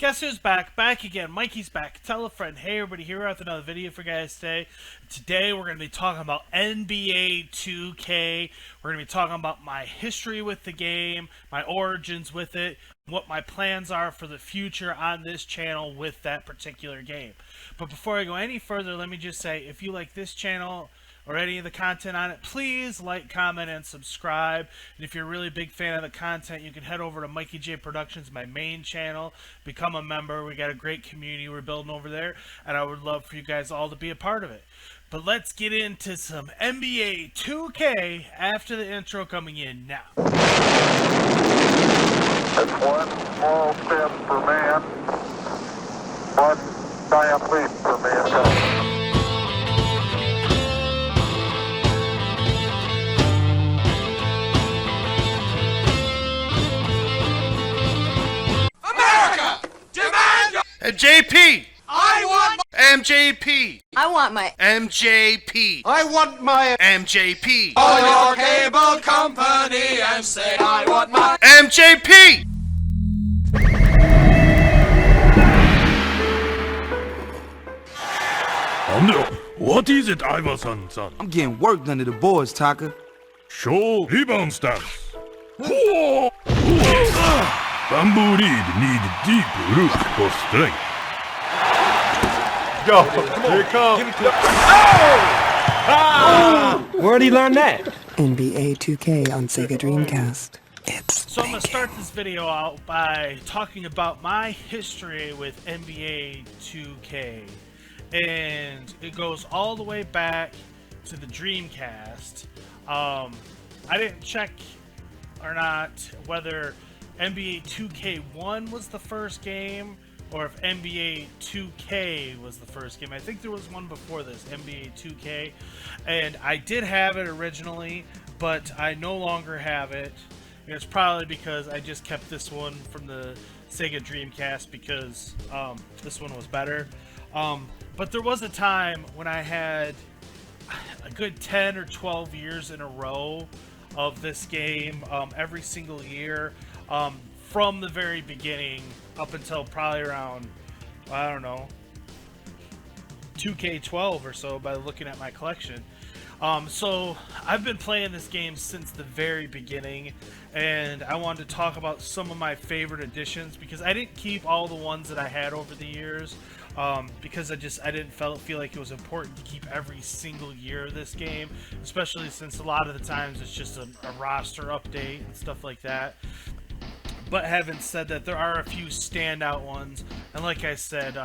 Guess who's back? Back again. Mikey's back. Tell a friend. Hey everybody, here with another video for you guys today. Today we're going to be talking about NBA 2K. We're going to be talking about my history with the game, my origins with it, what my plans are for the future on this channel with that particular game. But before I go any further, let me just say, if you like this channel or any of the content on it, please like, comment, and subscribe. And if you're a really big fan of the content, you can head over to Mikey J Productions, my main channel, become a member. We got a great community we're building over there, and I would love for you guys all to be a part of it. But let's get into some NBA 2K after the intro coming in now. It's one small step for man, one giant leap for mankind. MJP! I want MJP! I want my MJP! I want my MJP! Call your cable company and say I want my MJP! What is it, Iverson-san? I'm getting work done to the boards, Taka. Show rebound stance. Bamboo reed need deep root for strength. Go! Here it comes! Where'd he learn that? NBA2k on Sega Dreamcast. It's So I'm going to start this video out by talking about my history with NBA 2K. And it goes all the way back to the Dreamcast. I didn't check or not whether NBA 2K1 was the first game or if NBA 2K was the first game. I think there was one before this, NBA 2K, and I did have it originally, but I no longer have it. And it's probably because I just kept this one from the Sega Dreamcast because this one was better. But there was a time when I had a good 10 or 12 years in a row of this game, every single year, from the very beginning up until probably around, I don't know, 2K12 or so by looking at my collection. So I've been playing this game since the very beginning, and I wanted to talk about some of my favorite editions because I didn't keep all the ones that I had over the years. Because I didn't feel like it was important to keep every single year of this game, especially since a lot of the times it's just a roster update and stuff like that. But having said that, there are a few standout ones, and like I said,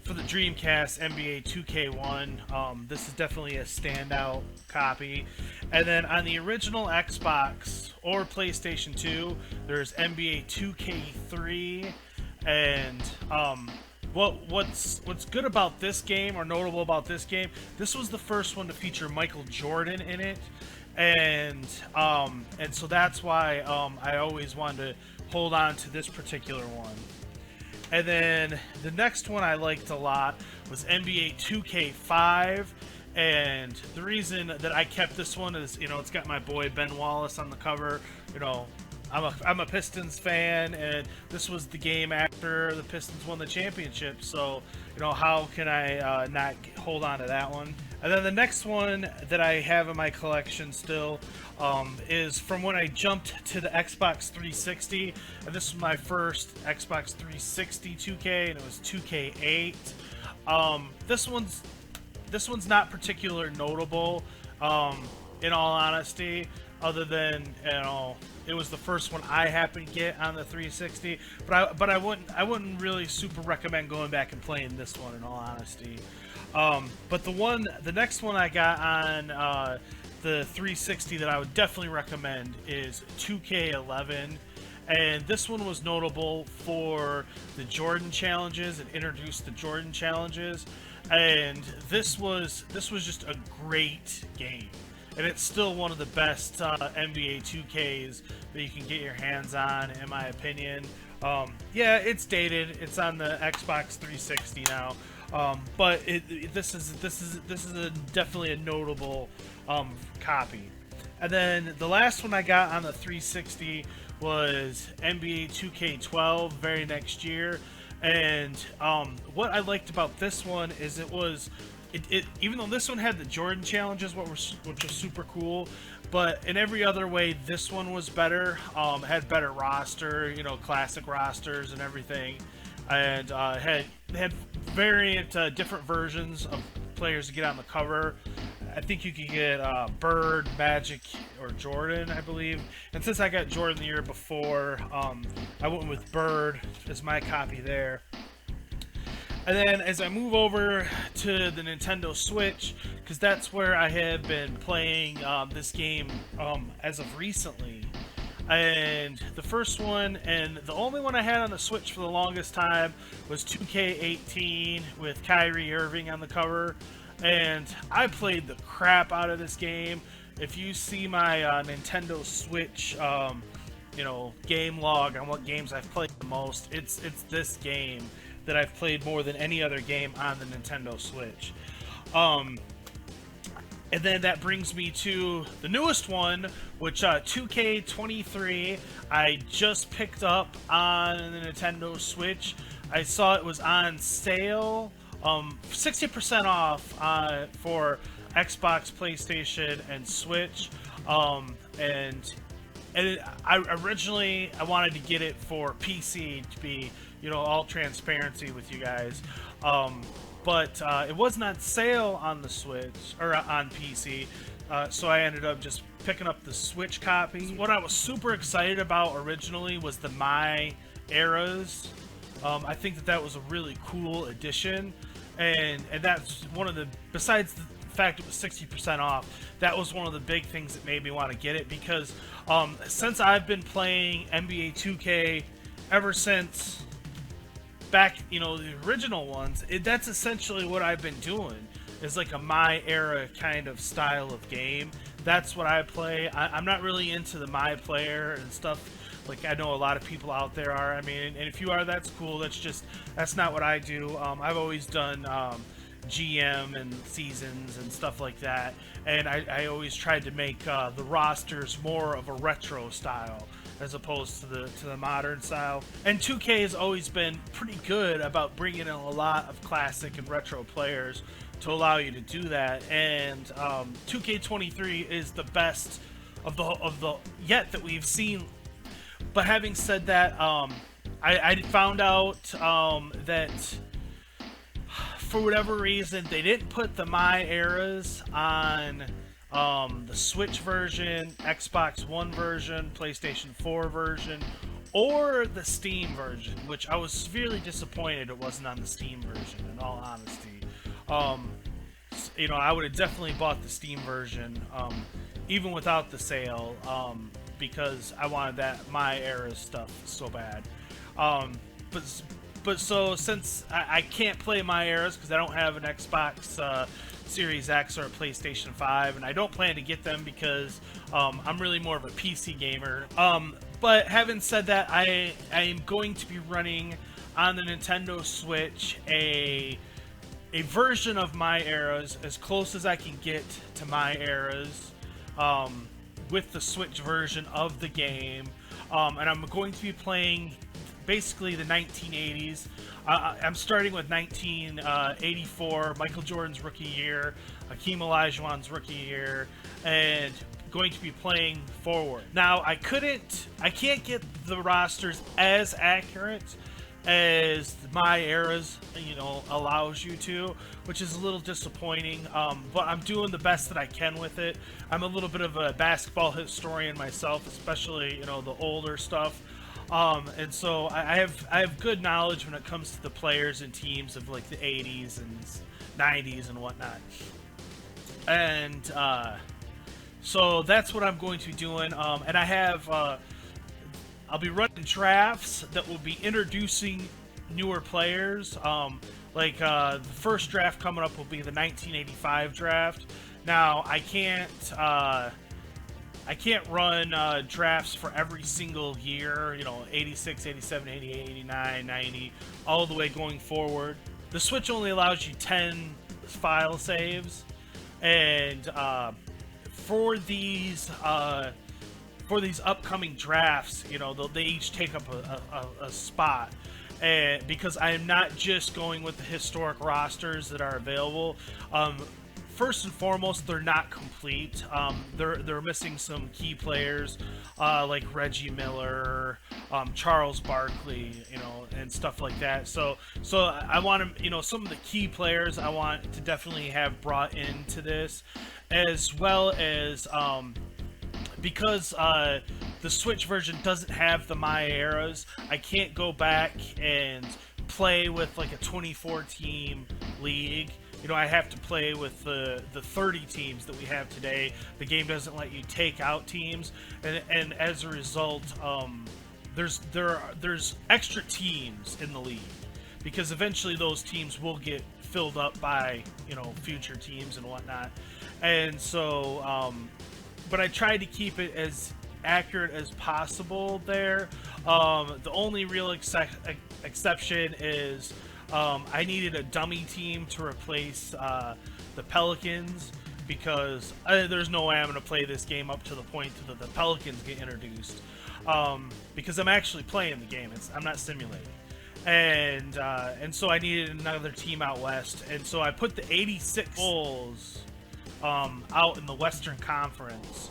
for the Dreamcast, NBA 2K1, this is definitely a standout copy. And then on the original Xbox or PlayStation 2, there's NBA 2K3, and what's good about this game, or notable about this game, this was the first one to feature Michael Jordan in it, and so that's why I always wanted to hold on to this particular one. And then the next one I liked a lot was NBA 2K5, and the reason that I kept this one is, you know, it's got my boy Ben Wallace on the cover. You know, I'm a Pistons fan, and this was the game after the Pistons won the championship, so, you know, how can I not hold on to that one? And then the next one that I have in my collection still is from when I jumped to the Xbox 360, and this was my first Xbox 360 2K, and it was 2K8. This one's not particularly notable, in all honesty, other than, you know, it was the first one I happened to get on the 360, but I wouldn't really super recommend going back and playing this one, in all honesty. But the next one I got on the 360 that I would definitely recommend is 2K11, and this one was notable for the Jordan challenges. It introduced the Jordan challenges, and this was just a great game. And it's still one of the best NBA 2Ks that you can get your hands on, in my opinion. Yeah, it's dated. It's on the Xbox 360 now, but this is definitely a notable copy. And then the last one I got on the 360 was NBA 2K12 very next year, And what I liked about this one is it even though this one had the Jordan challenges, which was super cool, but in every other way, this one was better. Had better roster, classic rosters and everything, and had variant different versions of players to get on the cover. I think you could get Bird, Magic, or Jordan, I believe. And since I got Jordan the year before, I went with Bird as my copy there. And then as I move over to the Nintendo Switch, because that's where I have been playing this game as of recently. And the first one, and the only one I had on the Switch for the longest time, was 2K18 with Kyrie Irving on the cover. And I played the crap out of this game. If you see my Nintendo Switch, game log on what games I've played the most, it's this game that I've played more than any other game on the Nintendo Switch. And then that brings me to the newest one, which 2K23 I just picked up on the Nintendo Switch. I saw it was on sale, 60% off for Xbox, PlayStation, and Switch. And I originally wanted to get it for PC to be, all transparency with you guys. But it wasn't on sale on the Switch, or on PC, so I ended up just picking up the Switch copy. What I was super excited about originally was the My Eras. I think that was a really cool addition, and that's one of the, besides the fact it was 60% off, that was one of the big things that made me want to get it, because since I've been playing NBA2k ever since back, the original ones, that's essentially what I've been doing, is like a My Era kind of style of game. That's what I play. I'm not really into the My Player and stuff like I know a lot of people out there are. I mean, and if you are, that's cool. That's not what I do. I've always done GM and seasons and stuff like that, and I always tried to make the rosters more of a retro style as opposed to the modern style. And 2K has always been pretty good about bringing in a lot of classic and retro players to allow you to do that. And 2K23 is the best of the yet that we've seen. But having said that, I found out that for whatever reason they didn't put the My Eras on the Switch version, Xbox One version, PlayStation 4 version, or the Steam version, which I was severely disappointed it wasn't on the Steam version, in all honesty. I would have definitely bought the Steam version, even without the sale, because I wanted that My Era stuff so bad. But so since I can't play My Eras because I don't have an Xbox Series X or a PlayStation 5, and I don't plan to get them because I'm really more of a PC gamer. But having said that, I am going to be running on the Nintendo Switch a version of My Eras as close as I can get to My Eras with the Switch version of the game. And I'm going to be playing basically the 1980s. I'm starting with 1984, Michael Jordan's rookie year, Hakeem Olajuwon's rookie year, and going to be playing forward. Now, I can't get the rosters as accurate as My Eras, allows you to, which is a little disappointing, but I'm doing the best that I can with it. I'm a little bit of a basketball historian myself, especially, the older stuff. And so I have good knowledge when it comes to the players and teams of like the 80s and 90s and whatnot. And so that's what I'm going to be doing. And I have I'll be running drafts that will be introducing newer players. The first draft coming up will be the 1985 draft. Now I can't run drafts for every single year, 86, 87, 88, 89, 90, all the way going forward. The Switch only allows you 10 file saves, and for these upcoming drafts, they each take up a spot. and because I am not just going with the historic rosters that are available. First and foremost, they're not complete. They're missing some key players like Reggie Miller, Charles Barkley, and stuff like that. So I want to, some of the key players I want to definitely have brought into this, as well as because the Switch version doesn't have the My Eras. I can't go back and play with like a 24-team league. I have to play with the 30 teams that we have today. The game doesn't let you take out teams, and as a result, there's extra teams in the league, because eventually those teams will get filled up by future teams and whatnot. And so, but I tried to keep it as accurate as possible there. The only real exception is I needed a dummy team to replace the Pelicans, because there's no way I'm going to play this game up to the point that the Pelicans get introduced, because I'm actually playing the game. I'm not simulating. And so I needed another team out west, and so I put the 86 Bulls out in the Western Conference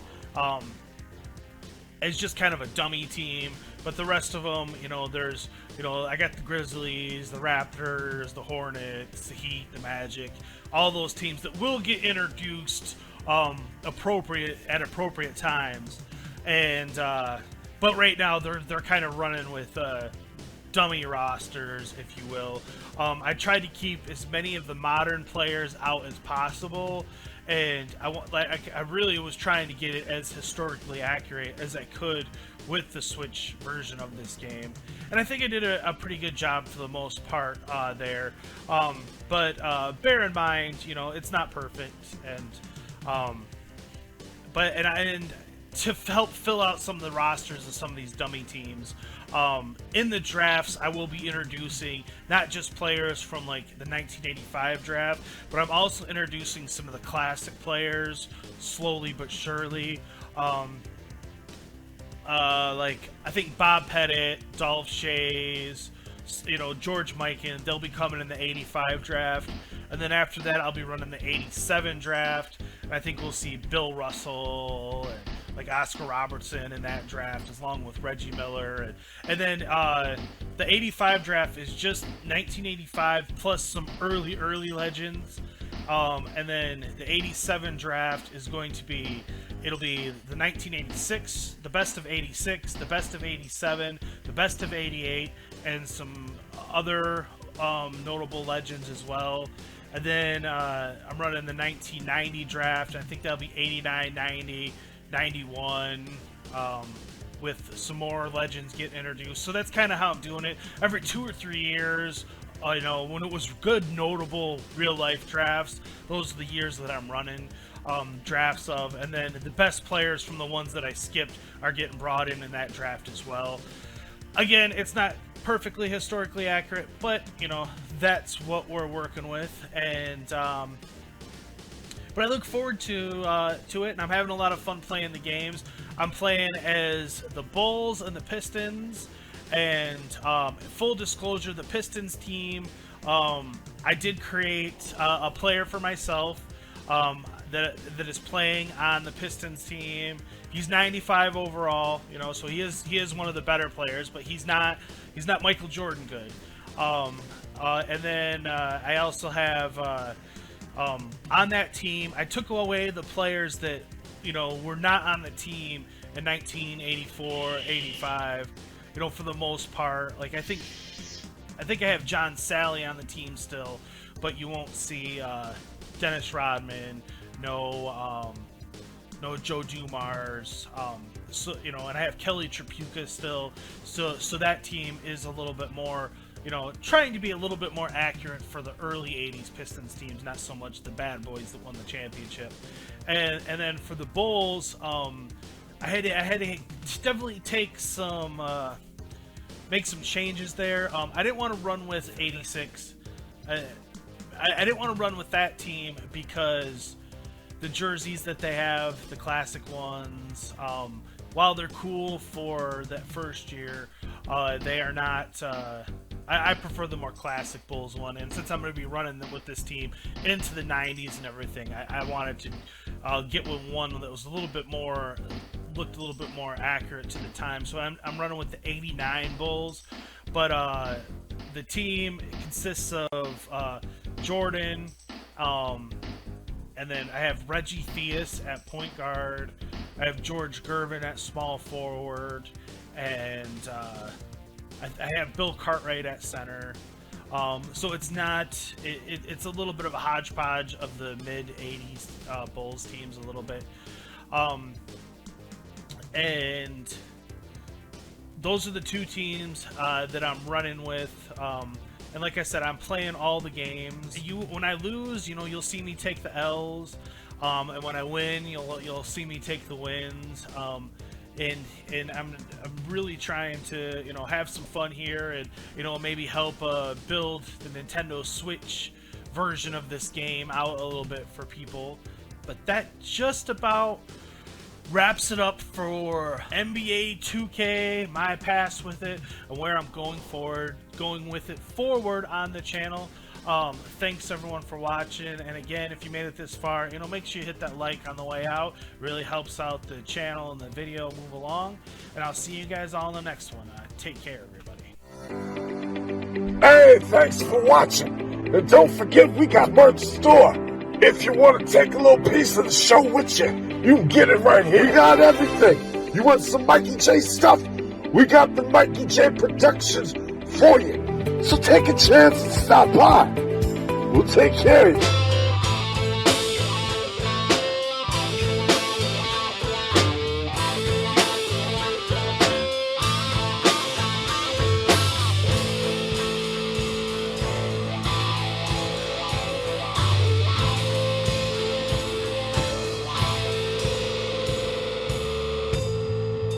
as just kind of a dummy team. But the rest of them, there's, I got the Grizzlies, the Raptors, the Hornets, the Heat, the Magic, all those teams that will get introduced at appropriate times. And but right now they're kind of running with dummy rosters, if you will. I tried to keep as many of the modern players out as possible, and I really was trying to get it as historically accurate as I could with the Switch version of this game, and I think I did a pretty good job for the most part there. But bear in mind, it's not perfect, and to help fill out some of the rosters of some of these dummy teams, in the drafts I will be introducing not just players from like the 1985 draft, but I'm also introducing some of the classic players slowly but surely. Like I think Bob Pettit, Dolph Shays, George Mikan, they'll be coming in the 85 draft. And then after that, I'll be running the 87 draft. And I think we'll see Bill Russell and like Oscar Robertson in that draft, along with Reggie Miller. And then the 85 draft is just 1985 plus some early legends. And then the 87 draft is going to be, it'll be the 1986, the best of 86, the best of 87, the best of 88, and some other notable legends as well. And then I'm running the 1990 draft. I think that'll be 89, 90, 91, with some more legends getting introduced. So that's kind of how I'm doing it. Every 2 or 3 years, when it was good, notable real-life drafts, those are the years that I'm running drafts of. And then the best players from the ones that I skipped are getting brought in that draft as well. Again, it's not perfectly historically accurate, but that's what we're working with. And but I look forward to it, and I'm having a lot of fun playing the games. I'm playing as the Bulls and the Pistons, and full disclosure, the Pistons team, I did create a player for myself that is playing on the Pistons team. He's 95 overall, so he is one of the better players, but he's not Michael Jordan good. And then I also have on that team, I took away the players that were not on the team in 1984, 85. For the most part, like I think I have John Sally on the team still, but you won't see Dennis Rodman, no Joe Dumars, and I have Kelly Tripucka still, so that team is a little bit more, trying to be a little bit more accurate for the early 80s Pistons teams, not so much the bad boys that won the championship. And then for the Bulls, I had to definitely take some make some changes there. I didn't want to run with 86. I didn't want to run with that team because the jerseys that they have, the classic ones, while they're cool for that first year, they are not I prefer the more classic Bulls one, and since I'm going to be running with this team into the 90s and everything, I wanted to get with one that was looked a little bit more accurate to the time. So I'm running with the 89 Bulls, but the team consists of Jordan, and then I have Reggie Theus at point guard, I have George Gervin at small forward, and I have Bill Cartwright at center. So it's not, it's a little bit of a hodgepodge of the mid-80s Bulls teams a little bit. And those are the two teams that I'm running with. And like I said, I'm playing all the games. When I lose, you'll see me take the L's. And when I win, you'll see me take the wins. And I'm really trying to have some fun here, and maybe help build the Nintendo Switch version of this game out a little bit for people. But that just about wraps it up for NBA 2K, my past with it, and where I'm going with it forward on the channel. Thanks everyone for watching, and again, if you made it this far, make sure you hit that like on the way out. Really helps out the channel and the video move along, and I'll see you guys all in the next one. Take care, everybody. Hey, thanks for watching. And don't forget, we got merch store. If you want to take a little piece of the show with you, you can get it right here. We got everything. You want some Mikey J stuff? We got the Mikey J Productions for you. So take a chance and stop by. We'll take care of you.